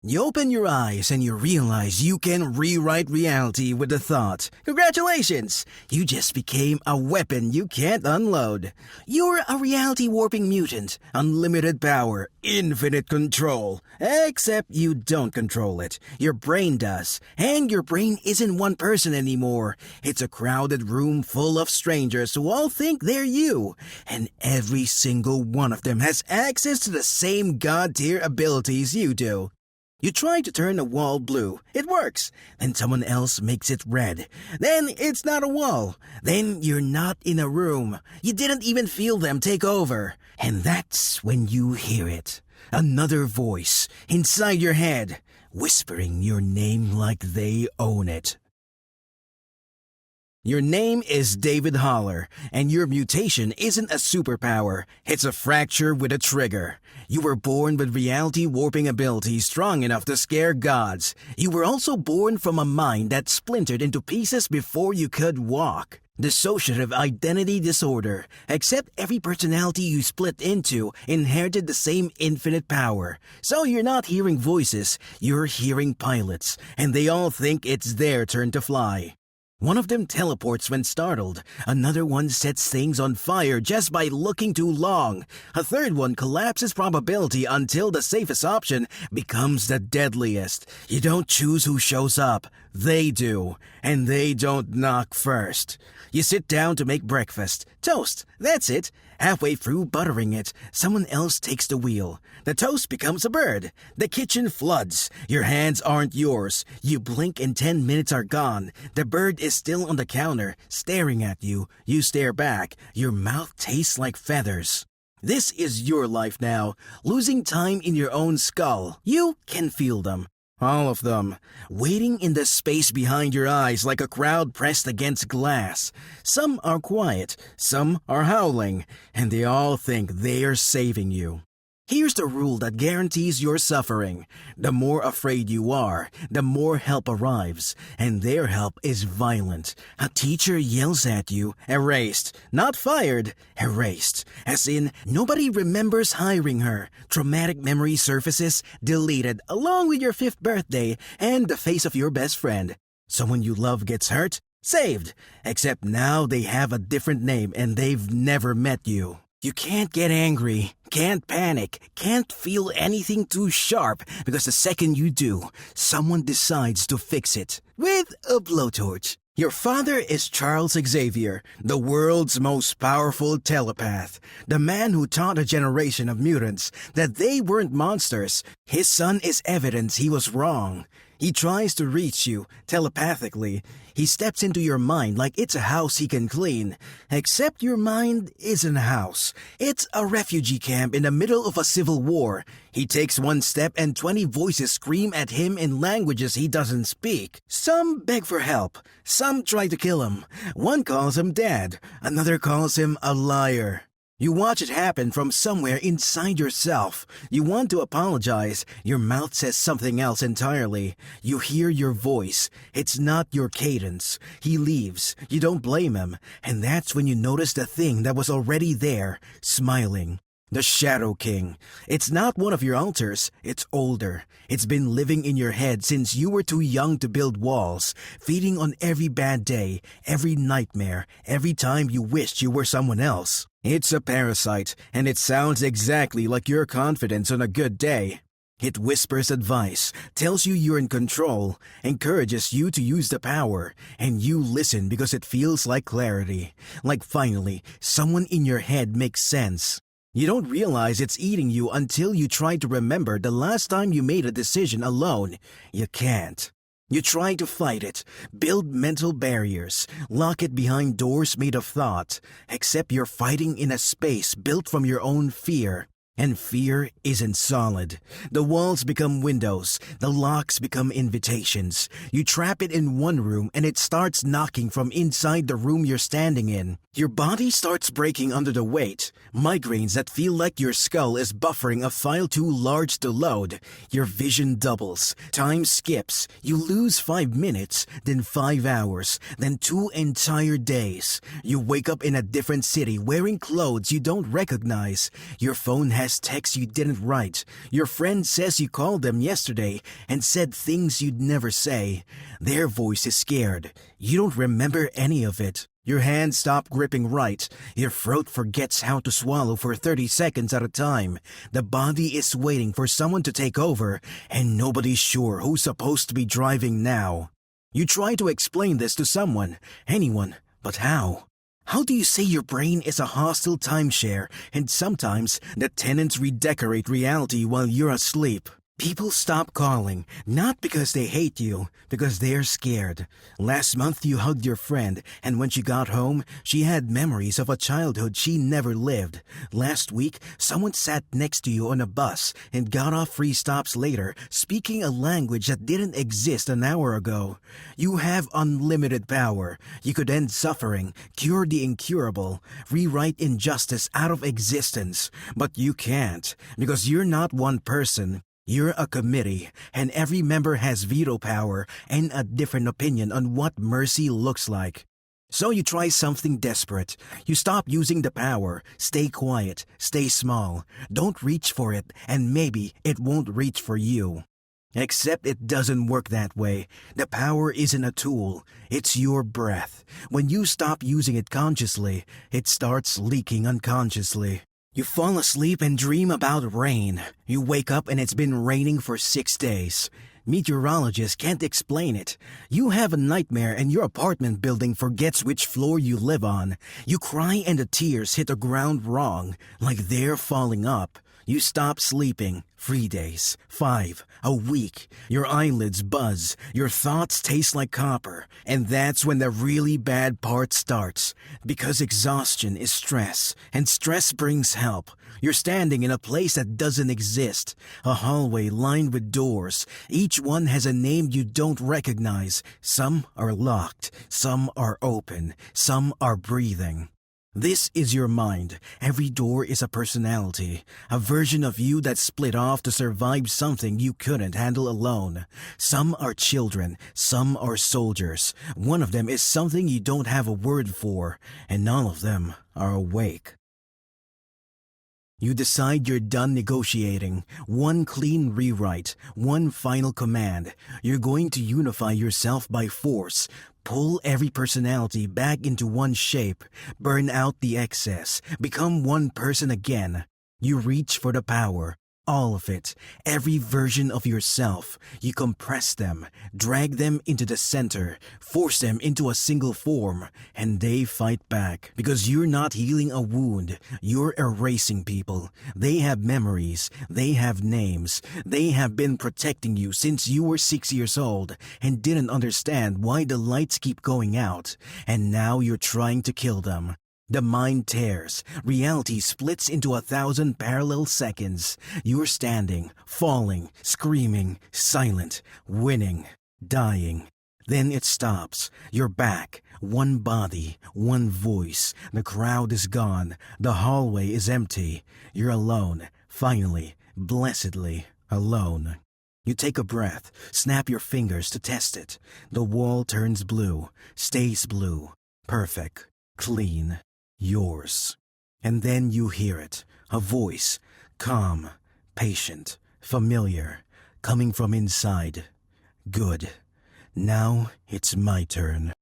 You open your eyes and you realize you can rewrite reality with a thought. Congratulations! You just became a weapon you can't unload. You're a reality-warping mutant. Unlimited power, infinite control. Except you don't control it. Your brain does. And your brain isn't one person anymore. It's a crowded room full of strangers who all think they're you. And every single one of them has access to the same god-tier abilities you do. You try to turn a wall blue. It works. Then someone else makes it red. Then it's not a wall. Then you're not in a room. You didn't even feel them take over. And that's when you hear it. Another voice inside your head, whispering your name like they own it. Your name is David Holler, and your mutation isn't a superpower. It's a fracture with a trigger. You were born with reality-warping abilities strong enough to scare gods. You were also born from a mind that splintered into pieces before you could walk. Dissociative identity disorder, except every personality you split into inherited the same infinite power. So you're not hearing voices, you're hearing pilots, and they all think it's their turn to fly. One of them teleports when startled. Another one sets things on fire just by looking too long. A third one collapses probability until the safest option becomes the deadliest. You don't choose who shows up. They do. And they don't knock first. You sit down to make breakfast. Toast. That's it. Halfway through buttering it, someone else takes the wheel. The toast becomes a bird. The kitchen floods. Your hands aren't yours. You blink and 10 minutes are gone. The bird is still on the counter, staring at you. You stare back. Your mouth tastes like feathers. This is your life now, losing time in your own skull. You can feel them. All of them, waiting in the space behind your eyes like a crowd pressed against glass. Some are quiet, some are howling, and they all think they are saving you. Here's the rule that guarantees your suffering. The more afraid you are, the more help arrives, and their help is violent. A teacher yells at you, erased. Not fired, erased. As in, nobody remembers hiring her. Traumatic memory surfaces, deleted, along with your 5th birthday and the face of your best friend. Someone you love gets hurt, saved. Except now they have a different name and they've never met you. You can't get angry, can't panic, can't feel anything too sharp because the second you do, someone decides to fix it with a blowtorch. Your father is Charles Xavier, the world's most powerful telepath, the man who taught a generation of mutants that they weren't monsters. His son is evidence he was wrong. He tries to reach you telepathically. He steps into your mind like it's a house he can clean. Except your mind isn't a house. It's a refugee camp in the middle of a civil war. He takes one step and 20 voices scream at him in languages he doesn't speak. Some beg for help. Some try to kill him. One calls him dad. Another calls him a liar. You watch it happen from somewhere inside yourself. You want to apologize. Your mouth says something else entirely. You hear your voice. It's not your cadence. He leaves. You don't blame him. And that's when you notice the thing that was already there, smiling. The Shadow King. It's not one of your alters. It's older. It's been living in your head since you were too young to build walls, feeding on every bad day, every nightmare, every time you wished you were someone else. It's a parasite, and it sounds exactly like your confidence on a good day. It whispers advice, tells you you're in control, encourages you to use the power, and you listen because it feels like clarity. Like finally, someone in your head makes sense. You don't realize it's eating you until you try to remember the last time you made a decision alone. You can't. You try to fight it, build mental barriers, lock it behind doors made of thought, except you're fighting in a space built from your own fear. And fear isn't solid. The walls become windows. The locks become invitations. You trap it in one room and it starts knocking from inside the room you're standing in. Your body starts breaking under the weight. Migraines that feel like your skull is buffering a file too large to load. Your vision doubles. Time skips. You lose 5 minutes, then 5 hours, then 2 entire days. You wake up in a different city wearing clothes you don't recognize. Your phone has has texts you didn't write. Your friend says you called them yesterday and said things you'd never say. Their voice is scared. You don't remember any of it. Your hands stop gripping right. Your throat forgets how to swallow for 30 seconds at a time. The body is waiting for someone to take over, and nobody's sure who's supposed to be driving now. You try to explain this to someone, anyone, but how? How do you say your brain is a hostile timeshare and sometimes the tenants redecorate reality while you're asleep? People stop calling, not because they hate you, because they're scared. Last month you hugged your friend, and when she got home, she had memories of a childhood she never lived. Last week, someone sat next to you on a bus and got off 3 stops later, speaking a language that didn't exist an hour ago. You have unlimited power. You could end suffering, cure the incurable, rewrite injustice out of existence. But you can't, because you're not one person. You're a committee, and every member has veto power and a different opinion on what mercy looks like. So you try something desperate. You stop using the power, stay quiet, stay small. Don't reach for it, and maybe it won't reach for you. Except it doesn't work that way. The power isn't a tool, it's your breath. When you stop using it consciously, it starts leaking unconsciously. You fall asleep and dream about rain. You wake up and it's been raining for 6 days. Meteorologists can't explain it. You have a nightmare and your apartment building forgets which floor you live on. You cry and the tears hit the ground wrong, like they're falling up. You stop sleeping. 3 days, 5, a week. Your eyelids buzz. Your thoughts taste like copper. And that's when the really bad part starts. Because exhaustion is stress, and stress brings help. You're standing in a place that doesn't exist. A hallway lined with doors. Each one has a name you don't recognize. Some are locked. Some are open. Some are breathing. This is your mind. Every door is a personality, a version of you that split off to survive something you couldn't handle alone. Some are children, some are soldiers. One of them is something you don't have a word for, and all of them are awake. You decide you're done negotiating. One clean rewrite, one final command. You're going to unify yourself by force. Pull every personality back into one shape. Burn out the excess. Become one person again. You reach for the power. All of it, every version of yourself. You compress them, drag them into the center, force them into a single form, and they fight back. Because you're not healing a wound, you're erasing people. They have memories, they have names, they have been protecting you since you were 6 years old and didn't understand why the lights keep going out, and now you're trying to kill them. The mind tears. Reality splits into 1,000 parallel seconds. You're standing, falling, screaming, silent, winning, dying. Then it stops. You're back. One body, one voice. The crowd is gone. The hallway is empty. You're alone. Finally, blessedly alone. You take a breath. Snap your fingers to test it. The wall turns blue. Stays blue. Perfect. Clean. Yours. And then you hear it, a voice, calm, patient, familiar, coming from inside. Good. Now it's my turn.